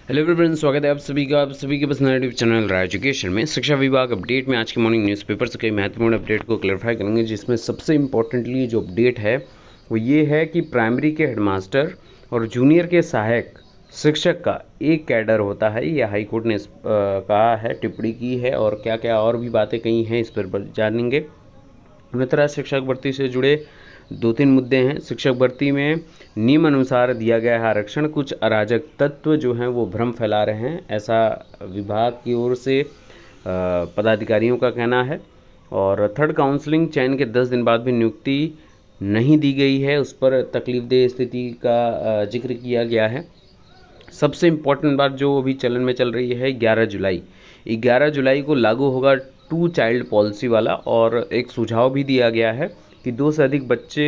Hello everyone, स्वागत है आप सभी के पसंदीदा यूट्यूब चैनल राय एजुकेशन में। शिक्षा विभाग अपडेट में आज के मॉर्निंग न्यूज़पेपर से कई महत्वपूर्ण अपडेट को क्लैरिफाई करेंगे, जिसमें सबसे इम्पोर्टेंटली जो अपडेट है वो ये है कि प्राइमरी के हेडमास्टर और जूनियर के सहायक शिक्षक का एक कैडर होता है। ये हाई कोर्ट ने कहा है, टिप्पणी की है, और क्या क्या और भी बातें कही हैं इस पर जानेंगे। अन्यथा शिक्षक भर्ती से जुड़े 2-3 मुद्दे हैं। शिक्षक भर्ती में नियम अनुसार दिया गया है आरक्षण, कुछ अराजक तत्व जो हैं वो भ्रम फैला रहे हैं, ऐसा विभाग की ओर से पदाधिकारियों का कहना है। और थर्ड काउंसलिंग चयन के 10 दिन बाद भी नियुक्ति नहीं दी गई है, उस पर तकलीफदेह स्थिति का जिक्र किया गया है। सबसे इम्पोर्टेंट बात जो अभी चलन में चल रही है, 11 जुलाई को लागू होगा 2 चाइल्ड पॉलिसी वाला, और एक सुझाव भी दिया गया है कि 2 से अधिक बच्चे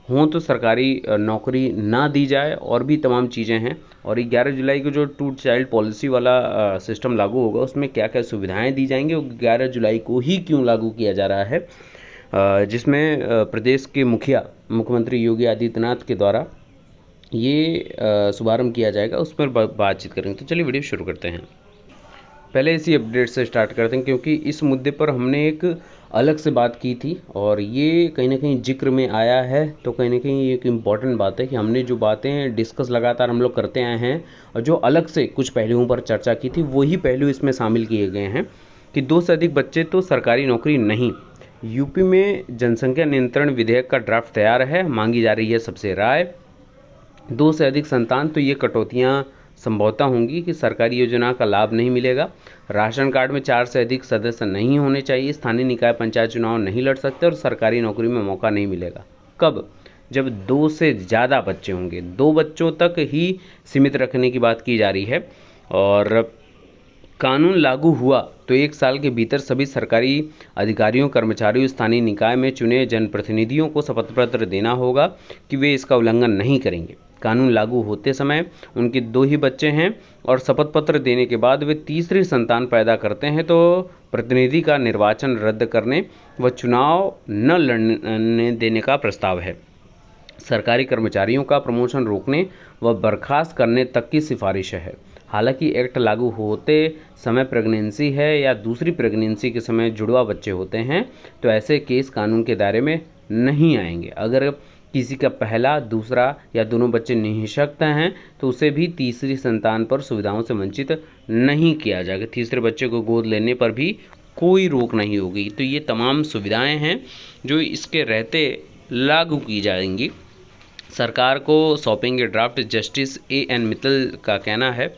हों तो सरकारी नौकरी ना दी जाए, और भी तमाम चीज़ें हैं। और 11 जुलाई को जो 2 चाइल्ड पॉलिसी वाला सिस्टम लागू होगा, उसमें क्या क्या सुविधाएं दी जाएंगी, और 11 जुलाई को ही क्यों लागू किया जा रहा है, जिसमें प्रदेश के मुख्यमंत्री योगी आदित्यनाथ के द्वारा ये शुभारंभ किया जाएगा, उस पर बातचीत करेंगे। तो चलिए वीडियो शुरू करते हैं। पहले इसी अपडेट से स्टार्ट करते हैं, क्योंकि इस मुद्दे पर हमने एक अलग से बात की थी और ये कहीं ना कहीं जिक्र में आया है। तो कहीं ना कहीं ये एक इम्पॉर्टेंट बात है कि हमने जो बातें डिस्कस लगातार हम लोग करते आए हैं, और जो अलग से कुछ पहलुओं पर चर्चा की थी, वही पहलू इसमें शामिल किए गए हैं कि 2 से अधिक बच्चे तो सरकारी नौकरी नहीं। यूपी में जनसंख्या नियंत्रण विधेयक का ड्राफ्ट तैयार है, मांगी जा रही है सबसे राय। 2 से अधिक संतान तो ये कटौतियाँ संभवतः होंगी कि सरकारी योजना का लाभ नहीं मिलेगा। राशन कार्ड में 4 से अधिक सदस्य नहीं होने चाहिए। स्थानीय निकाय पंचायत चुनाव नहीं लड़ सकते, और सरकारी नौकरी में मौका नहीं मिलेगा। कब? जब 2 से ज़्यादा बच्चे होंगे। 2 बच्चों तक ही सीमित रखने की बात की जा रही है। और कानून लागू हुआ तो 1 साल के भीतर सभी सरकारी अधिकारियों, कर्मचारियों, स्थानीय निकाय में चुने जनप्रतिनिधियों को शपथ पत्र देना होगा कि वे इसका उल्लंघन नहीं करेंगे। कानून लागू होते समय उनके 2 ही बच्चे हैं, और शपथ पत्र देने के बाद वे तीसरी संतान पैदा करते हैं तो प्रतिनिधि का निर्वाचन रद्द करने व चुनाव न लड़ने देने का प्रस्ताव है। सरकारी कर्मचारियों का प्रमोशन रोकने व बर्खास्त करने तक की सिफारिश है। हालांकि एक्ट लागू होते समय प्रेगनेंसी है या दूसरी प्रेगनेंसी के समय जुड़वा बच्चे होते हैं, तो ऐसे केस कानून के दायरे में नहीं आएंगे। अगर किसी का पहला, दूसरा या दोनों बच्चे निःशक्त हैं तो उसे भी तीसरी संतान पर सुविधाओं से वंचित नहीं किया जाएगा। तीसरे बच्चे को गोद लेने पर भी कोई रोक नहीं होगी। तो ये तमाम सुविधाएं हैं जो इसके रहते लागू की जाएंगी। सरकार को सौंपेंगे ड्राफ्ट। Justice A.N. मित्तल का कहना है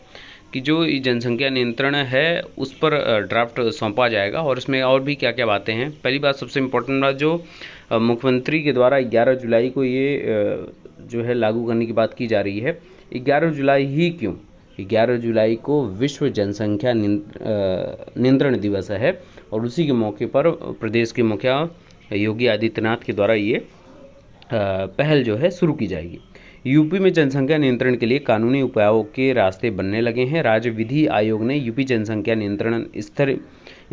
कि जो जनसंख्या नियंत्रण है उस पर ड्राफ्ट सौंपा जाएगा, और इसमें और भी क्या क्या बातें हैं। पहली बात, सबसे इम्पोर्टेंट बात, जो मुख्यमंत्री के द्वारा 11 जुलाई को ये जो है लागू करने की बात की जा रही है। 11 जुलाई ही क्यों? 11 जुलाई को विश्व जनसंख्या नियंत्रण दिवस है, और उसी के मौके पर प्रदेश के मुखिया योगी आदित्यनाथ के द्वारा ये पहल जो है शुरू की जाएगी। यूपी में जनसंख्या नियंत्रण के लिए कानूनी उपायों के रास्ते बनने लगे हैं। राज्य विधि आयोग ने यूपी जनसंख्या नियंत्रण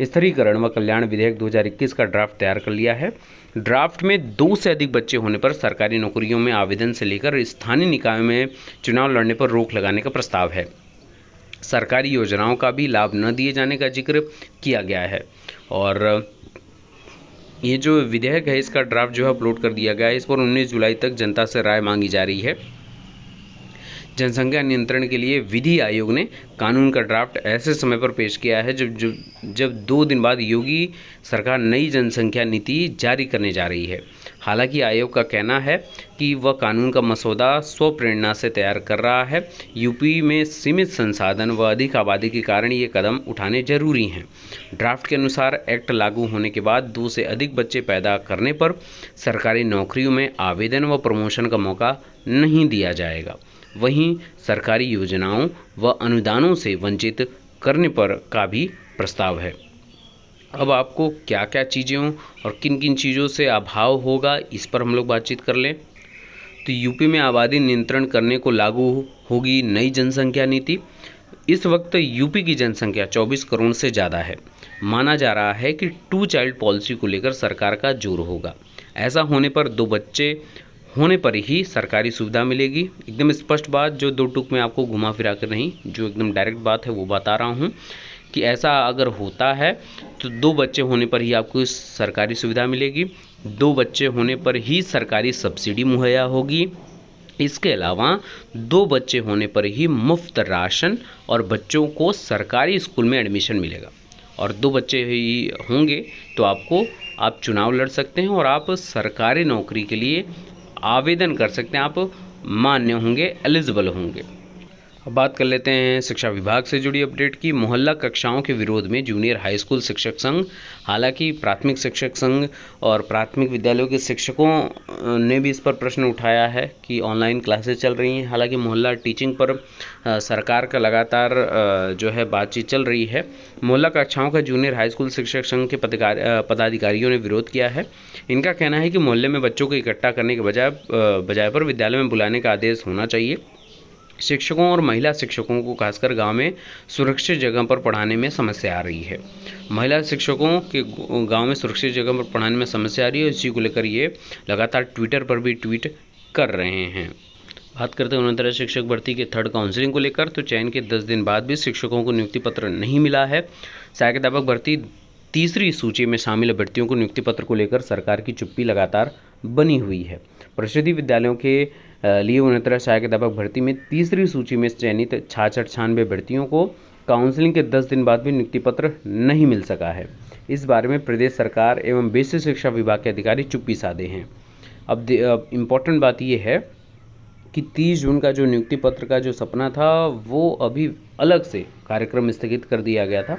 स्थिरीकरण व कल्याण विधेयक 2021 का ड्राफ्ट तैयार कर लिया है। ड्राफ्ट में 2 से अधिक बच्चे होने पर सरकारी नौकरियों में आवेदन से लेकर स्थानीय निकाय में चुनाव लड़ने पर रोक लगाने का प्रस्ताव है। सरकारी योजनाओं का भी लाभ न दिए जाने का जिक्र किया गया है। और ये जो विधेयक है इसका ड्राफ्ट जो है अपलोड कर दिया गया है। इस पर 19 जुलाई तक जनता से राय मांगी जा रही है। जनसंख्या नियंत्रण के लिए विधि आयोग ने कानून का ड्राफ्ट ऐसे समय पर पेश किया है जब 2 दिन बाद योगी सरकार नई जनसंख्या नीति जारी करने जा रही है। हालांकि आयोग का कहना है कि वह कानून का मसौदा स्वप्रेरणा से तैयार कर रहा है। यूपी में सीमित संसाधन व अधिक आबादी के कारण ये कदम उठाने जरूरी हैं। ड्राफ्ट के अनुसार एक्ट लागू होने के बाद 2 से अधिक बच्चे पैदा करने पर सरकारी नौकरियों में आवेदन व प्रमोशन का मौका नहीं दिया जाएगा। वहीं सरकारी योजनाओं व अनुदानों से वंचित करने पर का भी प्रस्ताव है। अब आपको क्या क्या चीज़ें और किन किन चीज़ों से अभाव होगा, इस पर हम लोग बातचीत कर लें। तो यूपी में आबादी नियंत्रण करने को लागू होगी नई जनसंख्या नीति। इस वक्त यूपी की जनसंख्या 24 करोड़ से ज़्यादा है। माना जा रहा है कि 2 चाइल्ड पॉलिसी को लेकर सरकार का जोर होगा। ऐसा होने पर 2 बच्चे होने पर ही सरकारी सुविधा मिलेगी। एकदम स्पष्ट बात, जो दो टूक में आपको घुमा फिरा कर नहीं, जो एकदम डायरेक्ट बात है वो बता रहा हूँ कि ऐसा अगर होता है तो 2 बच्चे होने पर ही आपको सरकारी सुविधा मिलेगी, 2 बच्चे होने पर ही सरकारी सब्सिडी मुहैया होगी। इसके अलावा 2 बच्चे होने पर ही मुफ्त राशन और बच्चों को सरकारी स्कूल में एडमिशन मिलेगा। और 2 बच्चे ही होंगे तो आप चुनाव लड़ सकते हैं और आप सरकारी नौकरी के लिए आवेदन कर सकते हैं, आप मान्य होंगे, एलिजिबल होंगे। अब बात कर लेते हैं शिक्षा विभाग से जुड़ी अपडेट की। मोहल्ला कक्षाओं के विरोध में जूनियर हाई स्कूल शिक्षक संघ, हालांकि प्राथमिक शिक्षक संघ और प्राथमिक विद्यालयों के शिक्षकों ने भी इस पर प्रश्न उठाया है कि ऑनलाइन क्लासेस चल रही हैं। हालांकि मोहल्ला टीचिंग पर सरकार का लगातार जो है बातचीत चल रही है। मोहल्ला कक्षाओं का जूनियर हाई स्कूल शिक्षक संघ के पदाधिकारियों ने विरोध किया है। इनका कहना है कि मोहल्ले में बच्चों को इकट्ठा करने के बजाय पर विद्यालय में बुलाने का आदेश होना चाहिए। शिक्षकों और महिला शिक्षकों को खासकर गांव में सुरक्षित जगह पर पढ़ाने में समस्या आ रही है। महिला शिक्षकों के गांव में सुरक्षित जगह पर पढ़ाने में समस्या आ रही है, इसी को लेकर ये लगातार ट्विटर पर भी ट्वीट कर रहे हैं। बात करते हैं उन्नतर शिक्षक भर्ती के 3rd काउंसलिंग को लेकर, तो चयन के 10 दिन बाद भी शिक्षकों को नियुक्ति पत्र नहीं मिला है। सहायक अध्यापक भर्ती 3री सूची में शामिल अभ्यर्थियों को नियुक्ति पत्र को लेकर सरकार की चुप्पी लगातार बनी हुई है। परिषदीय विद्यालयों के लिए उन्नतर सहायक अध्यापक भर्ती में 3री सूची में चयनित 66-96 अभ्यर्थियों को काउंसलिंग के 10 दिन बाद भी नियुक्ति पत्र नहीं मिल सका है। इस बारे में प्रदेश सरकार एवं बेसिक शिक्षा विभाग के अधिकारी चुप्पी साधे हैं। अब इम्पोर्टेंट बात यह है कि 30 जून का जो नियुक्ति पत्र का जो सपना था वो अभी अलग से कार्यक्रम स्थगित कर दिया गया था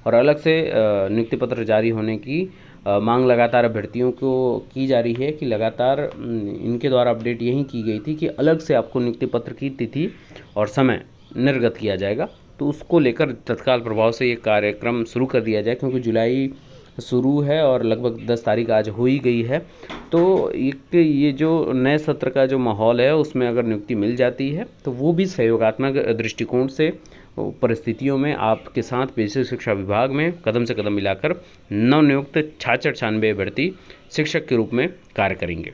और अलग से नियुक्ति पत्र जारी होने की मांग लगातार अभ्यर्थियों को की जा रही है कि लगातार इनके द्वारा अपडेट यही की गई थी कि अलग से आपको नियुक्ति पत्र की तिथि और समय निर्गत किया जाएगा। तो उसको लेकर तत्काल प्रभाव से ये कार्यक्रम शुरू कर दिया जाए, क्योंकि जुलाई शुरू है और लगभग 10 तारीख आज हो ही गई है। तो ये जो नए सत्र का जो माहौल है उसमें अगर नियुक्ति मिल जाती है तो वो भी सहयोगात्मक दृष्टिकोण से परिस्थितियों में आपके साथ बेसिक शिक्षा विभाग में कदम से कदम मिलाकर नवनियुक्त 66-96 अभ्यर्थी शिक्षक के रूप में कार्य करेंगे।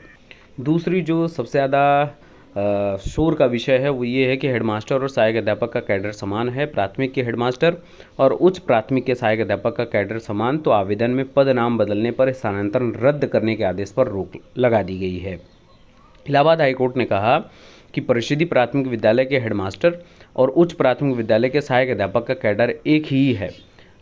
दूसरी जो सबसे ज़्यादा शोर का विषय है वो ये है कि हेडमास्टर और सहायक अध्यापक का कैडर समान है। प्राथमिक के हेडमास्टर और उच्च प्राथमिक के सहायक अध्यापक का कैडर समान, तो आवेदन में पद नाम बदलने पर स्थानांतरण रद्द करने के आदेश पर रोक लगा दी गई है। इलाहाबाद हाईकोर्ट ने कहा कि परिषदीय प्राथमिक विद्यालय के हेडमास्टर और उच्च प्राथमिक विद्यालय के सहायक अध्यापक का कैडर एक ही है,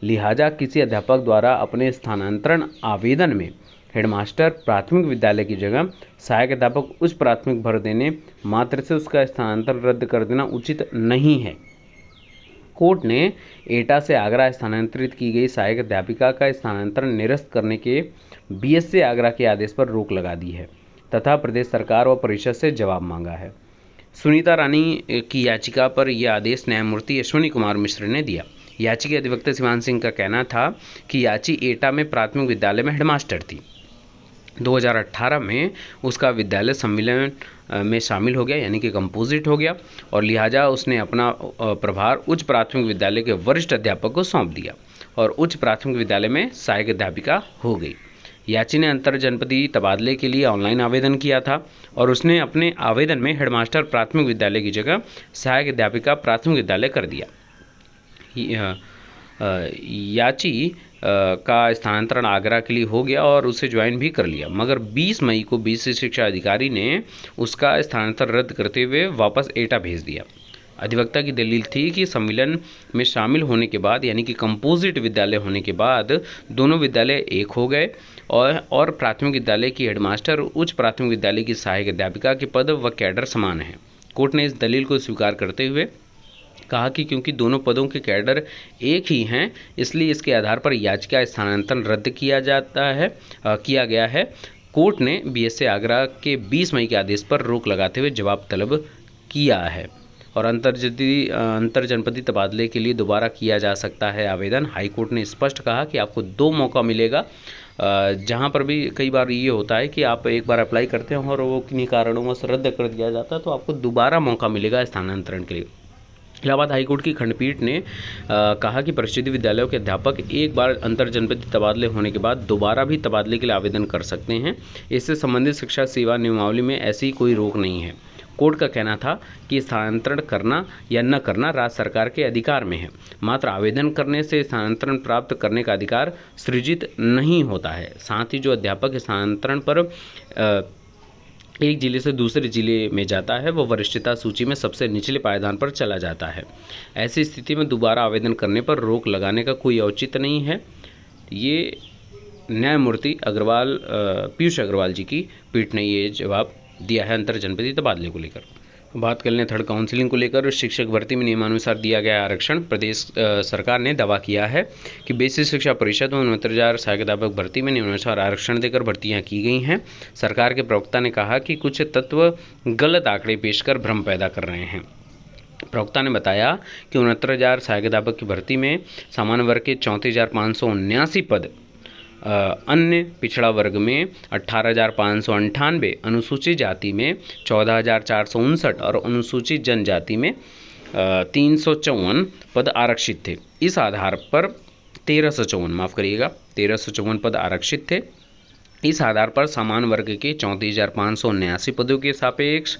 लिहाजा किसी अध्यापक द्वारा अपने स्थानांतरण आवेदन में हेडमास्टर प्राथमिक विद्यालय की जगह सहायक अध्यापक उच्च प्राथमिक भर देने मात्र से उसका स्थानांतरण रद्द कर देना उचित नहीं है। कोर्ट ने एटा से आगरा स्थानांतरित की गई सहायक अध्यापिका का स्थानांतरण निरस्त करने के बीएससी आगरा के आदेश पर रोक लगा दी है तथा प्रदेश सरकार व परिषद से जवाब मांगा है। सुनीता रानी की याचिका पर यह आदेश न्यायमूर्ति अश्विनी कुमार मिश्र ने दिया। याचिका अधिवक्ता शिवान सिंह का कहना था कि याची एटा में प्राथमिक विद्यालय में हेडमास्टर थी। 2018 में उसका विद्यालय सम्मेलन में शामिल हो गया, यानी कि कंपोजिट हो गया, और लिहाजा उसने अपना प्रभार उच्च प्राथमिक विद्यालय के वरिष्ठ अध्यापक को सौंप दिया और उच्च प्राथमिक विद्यालय में सहायक अध्यापिका हो गई। याची ने अंतर जनपदीय तबादले के लिए ऑनलाइन आवेदन किया था और उसने अपने आवेदन में हेडमास्टर प्राथमिक विद्यालय की जगह सहायक अध्यापिका प्राथमिक विद्यालय कर दिया। याची का स्थानांतरण आगरा के लिए हो गया और उसे ज्वाइन भी कर लिया, मगर 20 मई को बीसी शिक्षा अधिकारी ने उसका स्थानांतरण रद्द करते हुए वापस एटा भेज दिया। अधिवक्ता की दलील थी कि सम्मेलन में शामिल होने के बाद, यानी कि कंपोजिट विद्यालय होने के बाद, दोनों विद्यालय एक हो गए और प्राथमिक विद्यालय की हेडमास्टर और उच्च प्राथमिक विद्यालय की सहायक अध्यापिका के पद व कैडर समान हैं। कोर्ट ने इस दलील को स्वीकार करते हुए कहा कि क्योंकि दोनों पदों के कैडर एक ही हैं, इसलिए इसके आधार पर याचिका स्थानांतरण रद्द किया गया है। कोर्ट ने बीएससी आगरा के 20 मई के आदेश पर रोक लगाते हुए जवाब तलब किया है और अंतर जनपदीय तबादले के लिए दोबारा किया जा सकता है आवेदन। हाईकोर्ट ने स्पष्ट कहा कि आपको 2 मौका मिलेगा। जहाँ पर भी कई बार ये होता है कि आप एक बार अप्लाई करते हैं और वो किन्हीं कारणों से रद्द कर दिया जाता है, तो आपको दोबारा मौका मिलेगा स्थानांतरण के लिए। इलाहाबाद हाईकोर्ट की खंडपीठ ने कहा कि परिषदीय विद्यालयों के अध्यापक एक बार अंतर जनपदीय तबादले होने के बाद दोबारा भी तबादले के लिए आवेदन कर सकते हैं। इससे संबंधित शिक्षा सेवा नियमावली में ऐसी कोई रोक नहीं है। कोर्ट का कहना था कि स्थानांतरण करना या न करना राज्य सरकार के अधिकार में है, मात्र आवेदन करने से स्थानांतरण प्राप्त करने का अधिकार सृजित नहीं होता है। साथ ही जो अध्यापक स्थानांतरण पर एक जिले से दूसरे जिले में जाता है वह वरिष्ठता सूची में सबसे निचले पायदान पर चला जाता है। ऐसी स्थिति में दोबारा आवेदन करने पर रोक लगाने का कोई औचित्य नहीं है। ये न्यायमूर्ति अग्रवाल पीयूष अग्रवाल जी की पीठ ने ये जवाब दिया है अंतर जनपदीय तबादले को लेकर। बात कर लें थर्ड काउंसिलिंग को लेकर। शिक्षक भर्ती में नियमानुसार दिया गया आरक्षण। प्रदेश सरकार ने दावा किया है कि बेसिक शिक्षा परिषद में 69,000 सहायक अध्यापक भर्ती में नियमानुसार आरक्षण देकर भर्तियां की गई हैं। सरकार के प्रवक्ता ने कहा कि कुछ तत्व गलत आंकड़े पेश कर भ्रम पैदा कर रहे हैं। प्रवक्ता ने बताया कि 69,000 सहायक अध्यापक की भर्ती में सामान्य वर्ग के 34,579 पद, अन्य पिछड़ा वर्ग में 18,598, अनुसूचित जाति में 14,459 और अनुसूचित जनजाति में 354 पद आरक्षित थे। इस आधार पर 1354 पद आरक्षित थे। इस आधार पर समान वर्ग के 34,579 पदों के सापेक्ष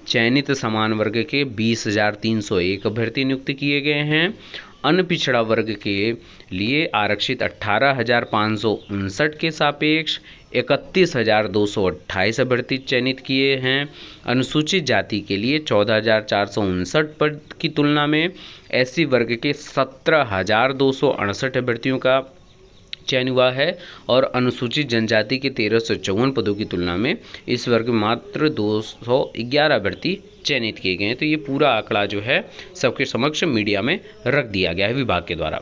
चयनित समान वर्ग के 20,301 अभ्यर्थी नियुक्त किए गए हैं। अन्य पिछड़ा वर्ग के लिए आरक्षित 18,559 के सापेक्ष 31,228 अभ्यर्थी चयनित किए हैं। अनुसूचित जाति के लिए 14,459 पद की तुलना में एससी वर्ग के 17,268 अभ्यर्थियों का चयन हुआ है और अनुसूचित जनजाति के 1,354 पदों की तुलना में इस वर्ग में मात्र 211 अभ्यर्थी चयनित किए गए हैं। तो ये पूरा आंकड़ा जो है सबके समक्ष मीडिया में रख दिया गया है विभाग के द्वारा।